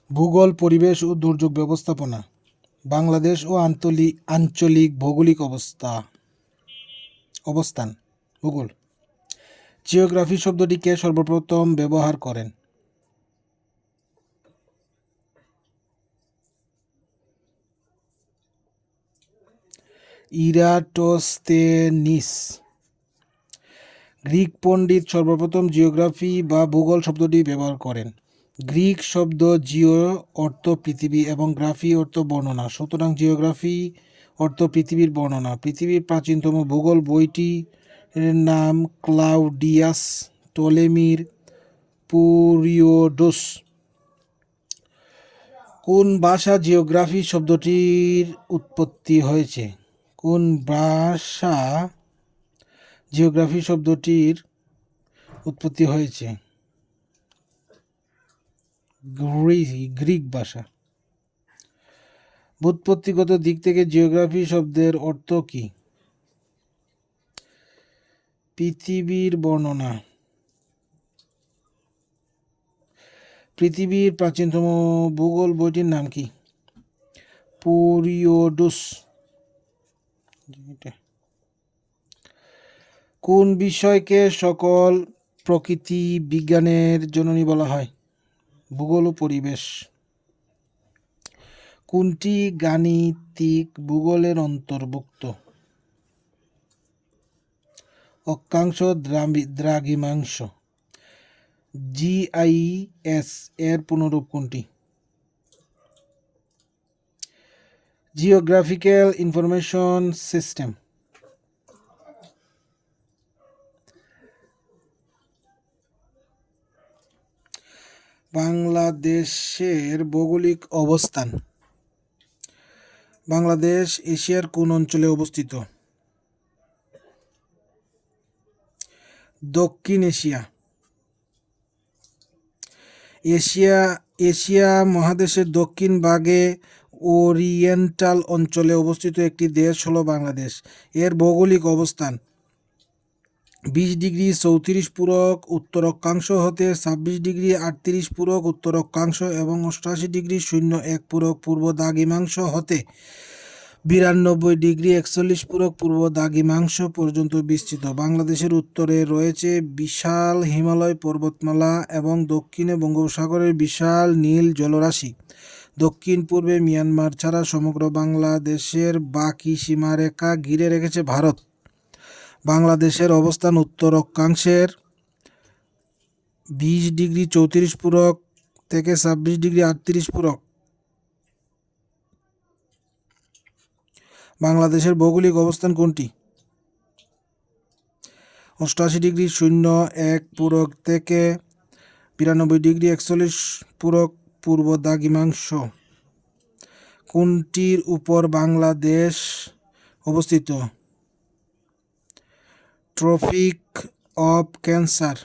ভূগোল, পরিবেশ ও দুর্যোগ ব্যবস্থাপনা, বাংলাদেশ ও আঞ্চলিক ভৌগোলিক অবস্থান। ভূগোল। জিওগ্রাফি শব্দটি কে সর্বপ্রথম ব্যবহার করেন? ইরাটোস্তেনিস। গ্রিক পণ্ডিত সর্বপ্রথম জিওগ্রাফি বা ভূগোল শব্দটি ব্যবহার করেন। গ্রিক শব্দ জিও অর্থ পৃথিবী এবং গ্রাফি অর্থ বর্ণনা, সুতরাং জিওগ্রাফি অর্থ পৃথিবীর বর্ণনা। পৃথিবীর প্রাচীনতম ভূগোল বইটির নাম ক্লাউডিয়াস টলেমির পিরিয়ডস। কোন ভাষা জিওগ্রাফি শব্দটির উৎপত্তি হয়েছে? কোন ভাষা জিওগ্রাফি শব্দটির উৎপত্তি হয়েছে? গ্রিক ভাষা। ব্যুৎপত্তিগত দিক থেকে জিওগ্রাফি শব্দের অর্থ কী? পৃথিবীর বর্ণনা। পৃথিবীর প্রাচীনতম ভূগোল বইটির নাম কি? পিরিয়ডস। কোন বিষয়কে সকল প্রকৃতি বিজ্ঞানের জননী বলা হয়? ভূগোল ও পরিবেশ। কোনটি গাণিতিক ভূগোলের অন্তর্ভুক্ত? অক্ষাংশ, দ্রাঘিমাংশ। GIS এর পুনরূপ কোনটি? Geographical information system. বাংলাদেশের ভৌগোলিক অবস্থান। বাংলাদেশ এশিয়ার কোন অঞ্চলে অবস্থিত? দক্ষিণ এশিয়া। এশিয়া মহাদেশের দক্ষিণ ভাগে ওরিয়েন্টাল অঞ্চলে অবস্থিত একটি দেশ হলো বাংলাদেশ। এর ভৌগোলিক অবস্থান 20 ডিগ্রি 34 পূরক উত্তর অক্ষাংশ হতে 26 ডিগ্রি 38 পূরক উত্তর অক্ষাংশ এবং 88 ডিগ্রি 01 পূরক পূর্ব দ্রাঘিমাংশ হতে 92 ডিগ্রি 41 পূরক পূর্ব দ্রাঘিমাংশ পর্যন্ত বিস্তৃত। বাংলাদেশের উত্তরে রয়েছে বিশাল হিমালয় পর্বতমালা এবং দক্ষিণে বঙ্গোপসাগরের বিশাল নীল জলরাশি। দক্ষিণ পূর্বে মিয়ানমার ছাড়া সমগ্র বাংলাদেশের বাকি সীমারেখা ঘিরে রেখেছে ভারত। বাংলাদেশের অবস্থান উত্তর অক্ষাংশের 20 ডিগ্রি 34 পূরক থেকে 26 ডিগ্রি 38 পূরক। বাংলাদেশের ভৌগোলিক অবস্থান কোনটি? 88 ডিগ্রি 01 পূরক থেকে 92 ডিগ্রি 41 পূরক পূর্ব দ্রাঘিমাংশ। কোনটির উপর বাংলাদেশ অবস্থিত? Tropic of cancer.